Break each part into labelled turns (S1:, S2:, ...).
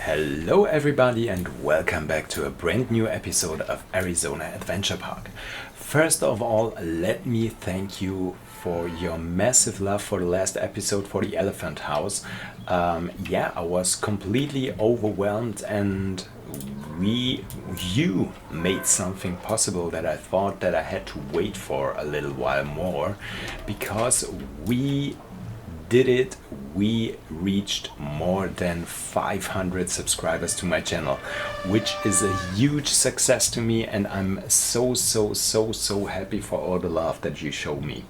S1: Hello everybody and welcome back to a brand new episode of Arizona Adventure Park. First of all, let me thank you for your massive love for the last episode for the Elephant House. I was completely overwhelmed and you made something possible that I thought that I had to wait for a little while more, because we did it. We reached more than 500 subscribers to my channel, which is a huge success to me, and I'm so happy for all the love that you show me.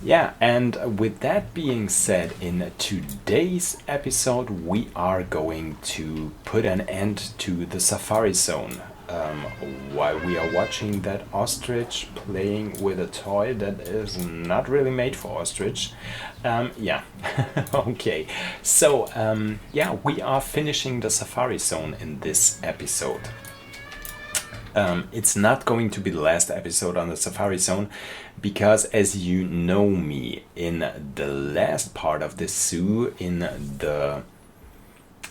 S1: Yeah, and with that being said, in today's episode we are going to put an end to the safari zone, while we are watching that ostrich playing with a toy that is not really made for ostrich. Okay, so we are finishing the safari zone in this episode. It's not going to be the last episode on the safari zone, because as you know me, in the last part of the zoo, in the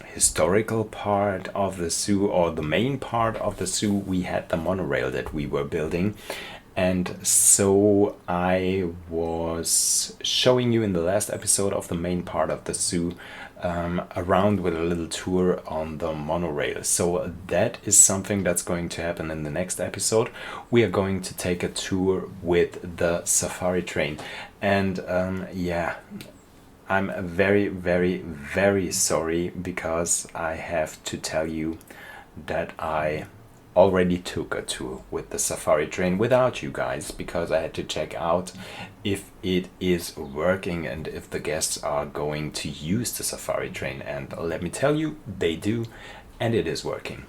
S1: historical part of the zoo, or the main part of the zoo, we had the monorail that we were building. And so I was showing you in the last episode of the main part of the zoo around with a little tour on the monorail. So that is something that's going to happen in the next episode. We are going to take a tour with the safari train. And I'm very sorry, because I have to tell you that I already took a tour with the safari train without you guys, because I had to check out if it is working and if the guests are going to use the safari train. And let me tell you, they do, and it is working.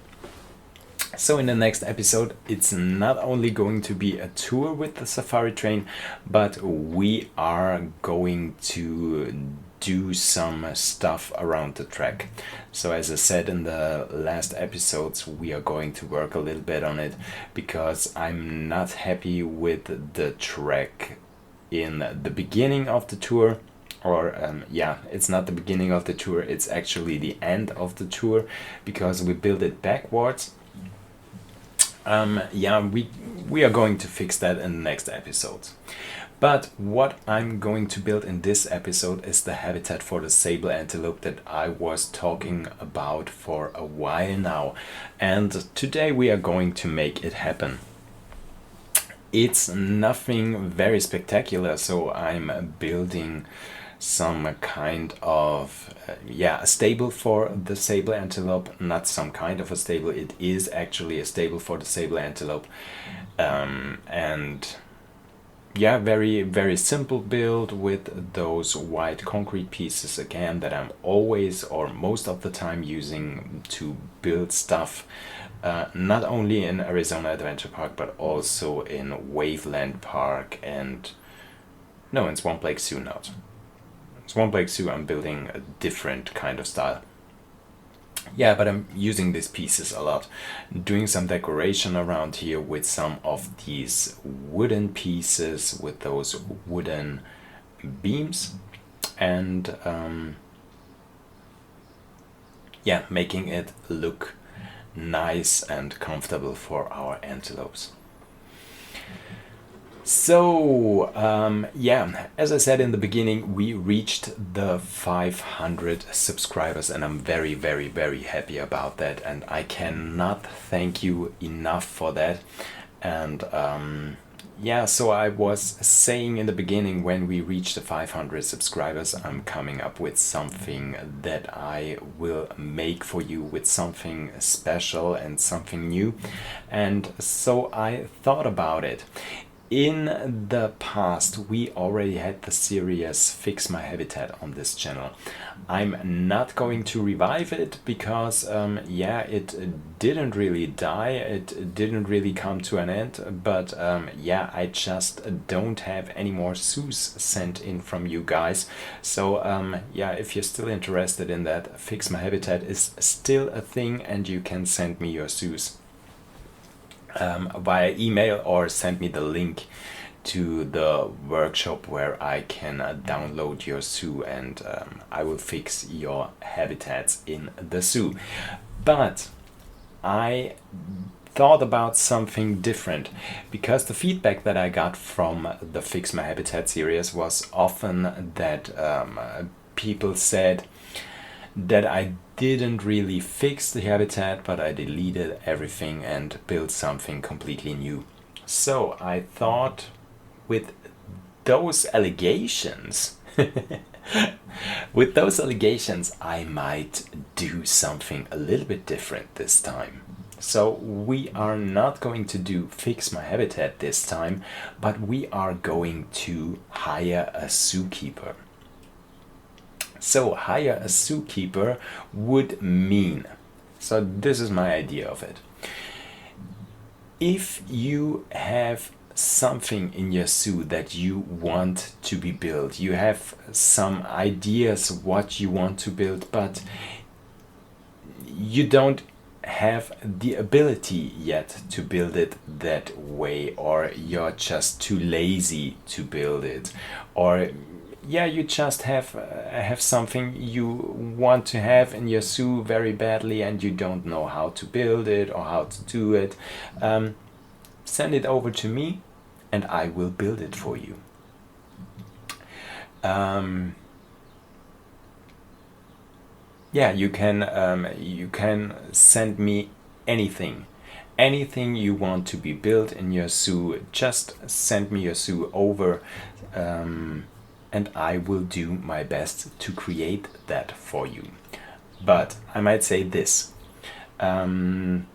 S1: So in the next episode, it's not only going to be a tour with the safari train, but we are going to do some stuff around the track. So as I said in the last episodes, we are going to work a little bit on it, because I'm not happy with the track in the beginning of the tour. It's not the beginning of the tour, it's actually the end of the tour, because we built it backwards. We are going to fix that in the next episode. But what I'm going to build in this episode is the habitat for the Sable Antilope that I was talking about for a while now. And today we are going to make it happen. It's nothing very spectacular, so I'm building some kind of a stable for the Sable Antelope. Not some kind of a stable, it is actually a stable for the Sable Antelope. Very simple build with those white concrete pieces again that I'm always or most of the time using to build stuff, not only in Arizona Adventure Park but also in Waveland Park and in Swamp Lake Zoo now. Swamp Lake Zoo, I'm building a different kind of style. Yeah, but I'm using these pieces a lot. Doing some decoration around here with some of these wooden pieces, with those wooden beams. And making it look nice and comfortable for our antelopes. So, as I said in the beginning, we reached the 500 subscribers, and I'm very happy about that, and I cannot thank you enough for that. And so I was saying in the beginning, when we reach the 500 subscribers, I'm coming up with something that I will make for you, with something special and something new. And so I thought about it. In the past, we already had the series Fix My Habitat on this channel. I'm not going to revive it because, it didn't really die, it didn't really come to an end, but I just don't have any more zoos sent in from you guys. So if you're still interested in that, Fix My Habitat is still a thing, and you can send me your zoos via email or send me the link to the workshop where I can download your zoo, and I will fix your habitats in the zoo. But I thought about something different, because the feedback that I got from the Fix My Habitat series was often that people said that I didn't really fix the habitat, but I deleted everything and built something completely new. So I thought, with those allegations, with those allegations, I might do something a little bit different this time. So we are not going to do Fix My Habitat this time, but we are going to hire a zookeeper. So hire a zookeeper would mean, so this is my idea of it. If you have something in your zoo that you want to be built, you have some ideas what you want to build, but you don't have the ability yet to build it that way, or you're just too lazy to build it, or yeah, you just have something you want to have in your zoo very badly and you don't know how to build it or how to do it. Send it over to me and I will build it for you. Yeah, you can send me anything you want to be built in your zoo. Just send me your zoo over, and I will do my best to create that for you. But I might say this, there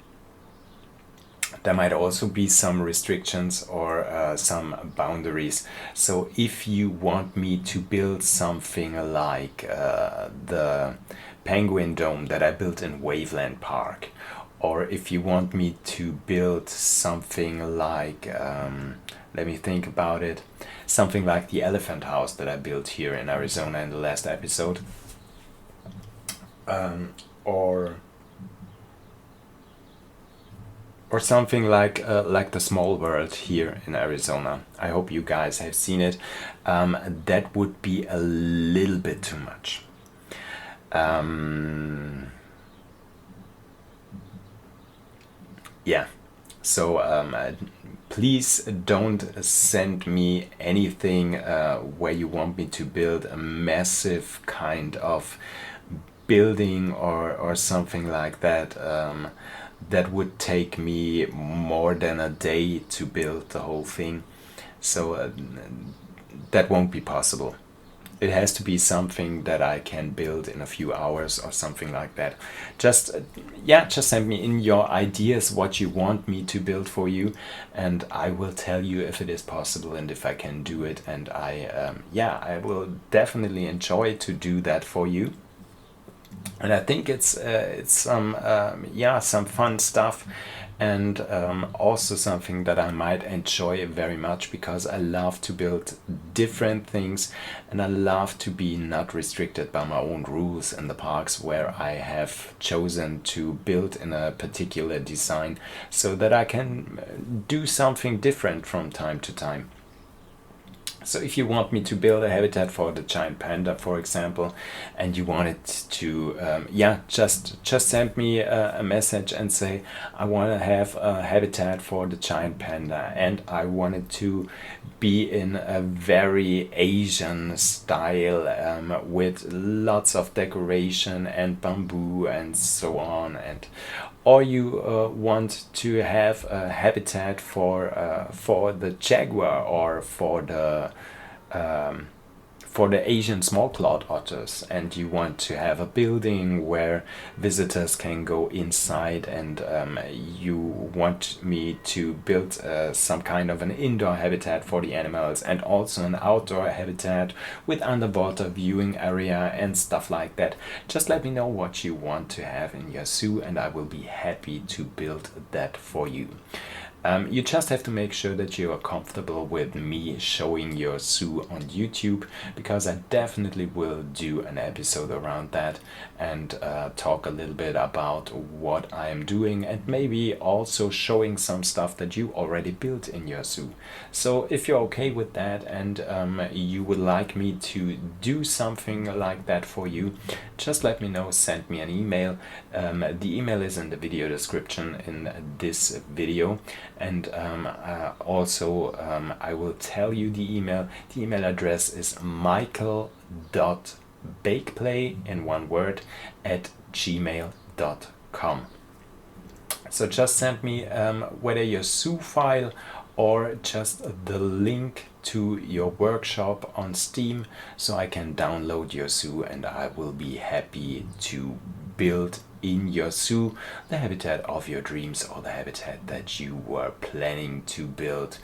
S1: might also be some restrictions or some boundaries. So if you want me to build something like the penguin dome that I built in Waveland Park, or if you want me to build something like, let me think about it, something like the elephant house that I built here in Arizona in the last episode, or something like the Small World here in Arizona. I hope you guys have seen it. That would be a little bit too much. Yeah, so please don't send me anything where you want me to build a massive kind of building or something like that. That would take me more than a day to build the whole thing. So that won't be possible. It has to be something that I can build in a few hours or something like that. Just send me in your ideas what you want me to build for you, and I will tell you if it is possible and if I can do it. And I will definitely enjoy to do that for you. And I think it's some fun stuff, and also something that I might enjoy very much, because I love to build different things and I love to be not restricted by my own rules in the parks where I have chosen to build in a particular design, so that I can do something different from time to time. So if you want me to build a habitat for the giant panda, for example, and you want it to, just send me a message and say, I want to have a habitat for the giant panda, and I want it to be in a very Asian style, with lots of decoration and bamboo and so on, or you want to have a habitat for the jaguar, or for the Asian small-clawed otters, and you want to have a building where visitors can go inside, and you want me to build some kind of an indoor habitat for the animals, and also an outdoor habitat with underwater viewing area and stuff like that. Just let me know what you want to have in your zoo, and I will be happy to build that for you. You just have to make sure that you are comfortable with me showing your zoo on YouTube, because I definitely will do an episode around that and talk a little bit about what I am doing, and maybe also showing some stuff that you already built in your zoo. So if you're okay with that and you would like me to do something like that for you, just let me know, send me an email. The email is in the video description in this video, and also I will tell you the email. The email address is michael.bakeplay in one word at gmail.com. So just send me whether your zoo file or just the link to your workshop on Steam, so I can download your zoo and I will be happy to build in your zoo the habitat of your dreams, or the habitat that you were planning to build.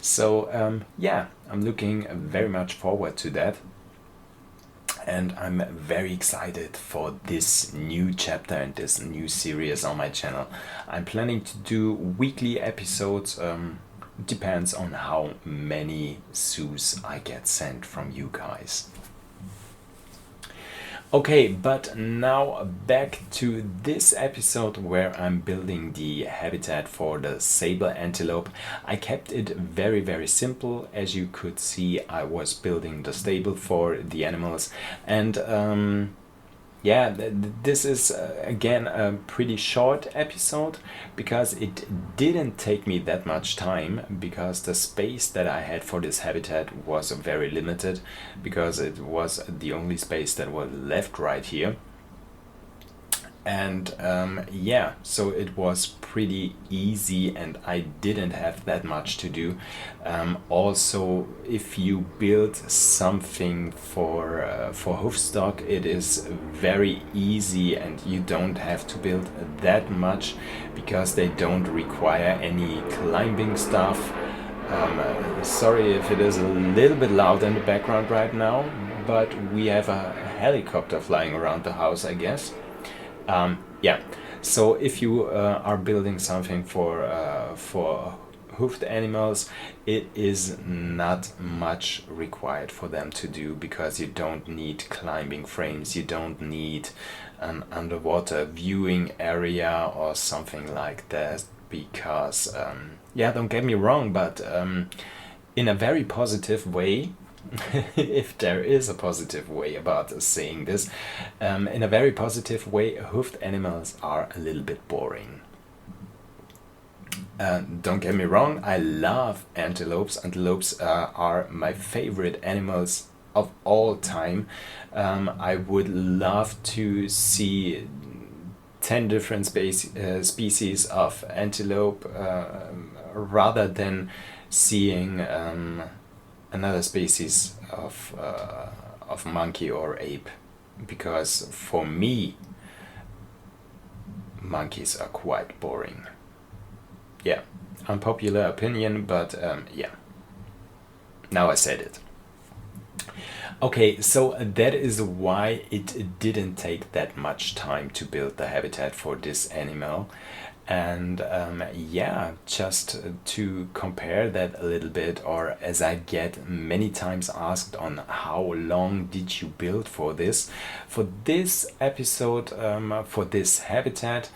S1: So yeah, I'm looking very much forward to that. And I'm very excited for this new chapter and this new series on my channel. I'm planning to do weekly episodes. Depends on how many zoos I get sent from you guys. Okay, but now back to this episode where I'm building the habitat for the Sable Antelope. I kept it very, very simple. As you could see, I was building the stable for the animals, and yeah, this is again a pretty short episode, because it didn't take me that much time, because the space that I had for this habitat was very limited, because it was the only space that was left right here. And yeah, so it was pretty easy and I didn't have that much to do. Also, if you build something for hoofstock, it is very easy and you don't have to build that much, because they don't require any climbing stuff. Sorry if it is a little bit loud in the background right now, but we have a helicopter flying around the house, I guess. Yeah, so if you are building something for hoofed animals, it is not much required for them to do, because you don't need climbing frames, you don't need an underwater viewing area or something like that, because yeah, don't get me wrong, but in a very positive way, if there is a positive way about saying this, in a very positive way, hoofed animals are a little bit boring. Don't get me wrong, I love antelopes. Antelopes are my favorite animals of all time. I would love to see 10 different species of antelope, rather than seeing another species of monkey or ape, because for me monkeys are quite boring. Yeah, unpopular opinion, but yeah, now I said it. Okay, so that is why it didn't take that much time to build the habitat for this animal. And yeah, just to compare that a little bit, or as I get many times asked on how long did you build for this episode, for this habitat,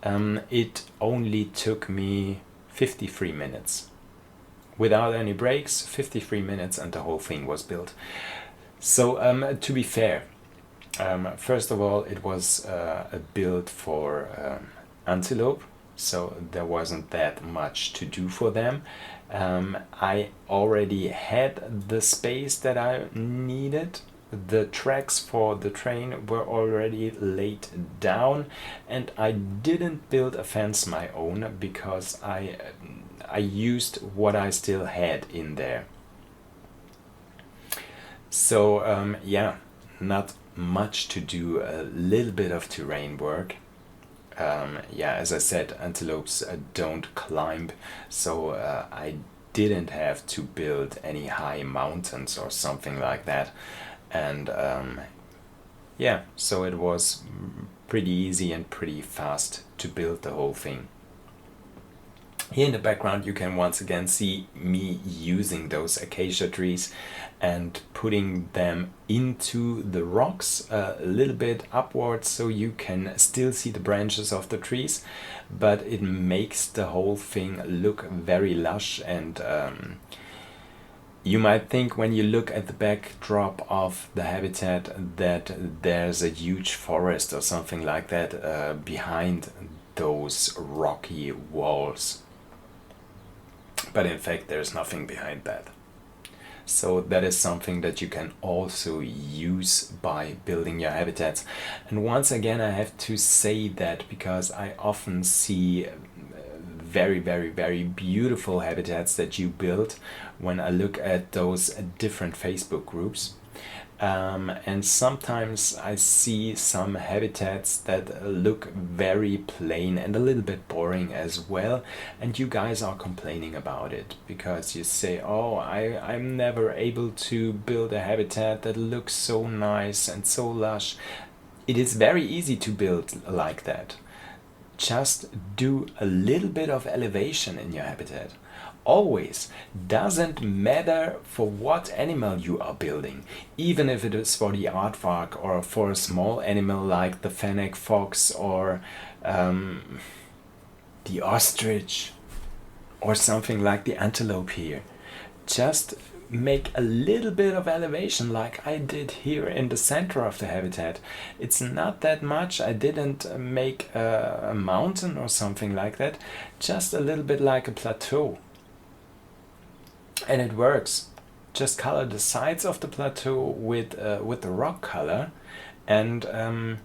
S1: it only took me 53 minutes. Without any breaks, 53 minutes, and the whole thing was built. So to be fair, first of all, it was a build for antelope, so there wasn't that much to do for them. I already had the space that I needed. The tracks for the train were already laid down, and I didn't build a fence my own, because I used what I still had in there. So yeah, not much to do, a little bit of terrain work. Yeah, as I said, antelopes don't climb, so I didn't have to build any high mountains or something like that. And yeah, so it was pretty easy and pretty fast to build the whole thing. Here in the background you can once again see me using those acacia trees and putting them into the rocks a little bit upwards, so you can still see the branches of the trees, but it makes the whole thing look very lush. And you might think when you look at the backdrop of the habitat that there's a huge forest or something like that behind those rocky walls. But in fact, there's nothing behind that. So that is something that you can also use by building your habitats. And once again, I have to say that because I often see very, very, very beautiful habitats that you build when I look at those different Facebook groups. And sometimes I see some habitats that look very plain and a little bit boring as well, and you guys are complaining about it because you say, oh, I'm never able to build a habitat that looks so nice and so lush. It is very easy to build like that. Just do a little bit of elevation in your habitat. Always. Doesn't matter for what animal you are building, even if it is for the aardvark or for a small animal like the fennec fox or the ostrich or something like the antelope here. Just make a little bit of elevation like I did here in the center of the habitat. It's not that much. I didn't make a mountain or something like that, just a little bit like a plateau. And it works. Just color the sides of the plateau with the rock color, and and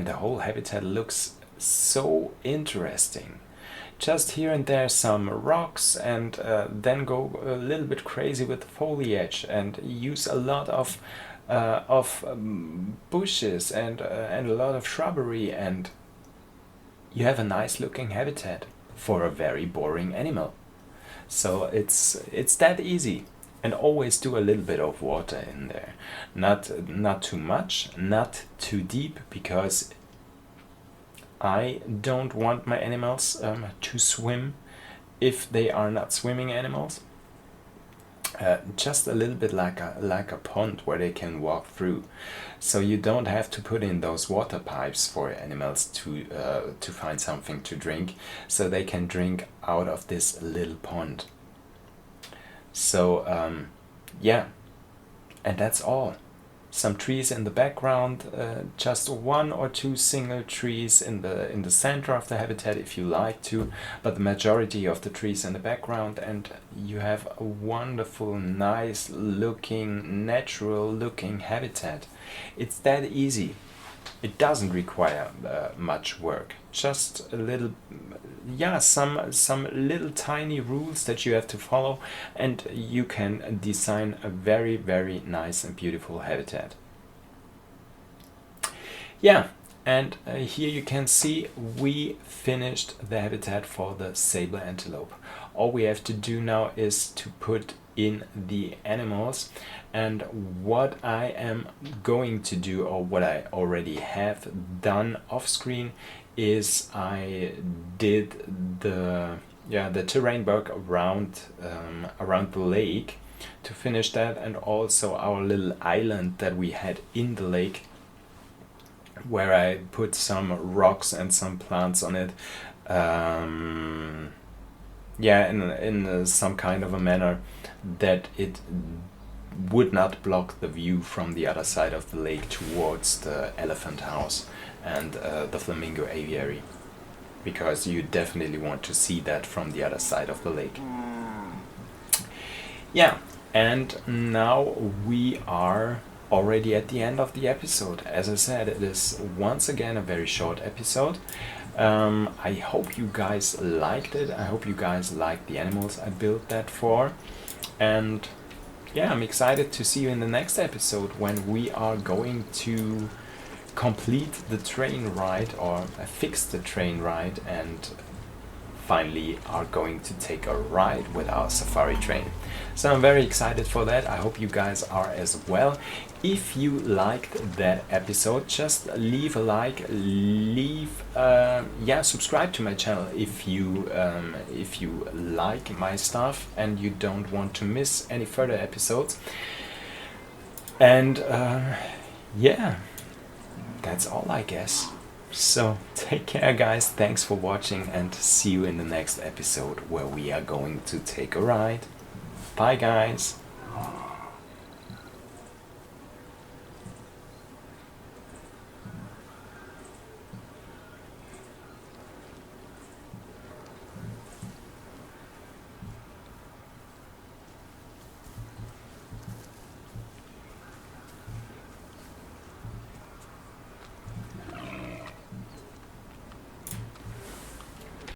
S1: the whole habitat looks so interesting. Just here and there some rocks, and then go a little bit crazy with the foliage and use a lot of bushes and a lot of shrubbery, and you have a nice looking habitat for a very boring animal. So it's that easy. And always do a little bit of water in there. Not too much, not too deep, because I don't want my animals to swim if they are not swimming animals. Just a little bit like a pond where they can walk through, so you don't have to put in those water pipes for animals to find something to drink, so they can drink out of this little pond. So and that's all. Some trees in the background, just one or two single trees in the center of the habitat if you like to, but the majority of the trees in the background, and you have a wonderful, nice looking, natural looking habitat. It's that easy. It doesn't require much work. Just a little, some little tiny rules that you have to follow, and you can design a very, very nice and beautiful habitat. Yeah, and here you can see we finished the habitat for the sable antelope. All we have to do now is to put in the animals, and what I am going to do, or what I already have done off screen, is I did the terrain work around the lake to finish that, and also our little island that we had in the lake, where I put some rocks and some plants on it, in some kind of a manner that it would not block the view from the other side of the lake towards the elephant house and the flamingo aviary, because you definitely want to see that from the other side of the lake. Yeah, and now we are already at the end of the episode. As I said, it is once again a very short episode. I hope you guys liked it. I hope you guys liked the animals I built that for. And yeah, I'm excited to see you in the next episode, when we are going to complete the train ride, or fix the train ride, and finally are going to take a ride with our safari train. So I'm very excited for that. I hope you guys are as well. If you liked that episode, just leave a like, subscribe to my channel if you like my stuff and you don't want to miss any further episodes. And yeah, that's all, I guess. So take care, guys. Thanks for watching, and see you in the next episode where we are going to take a ride. Bye, guys.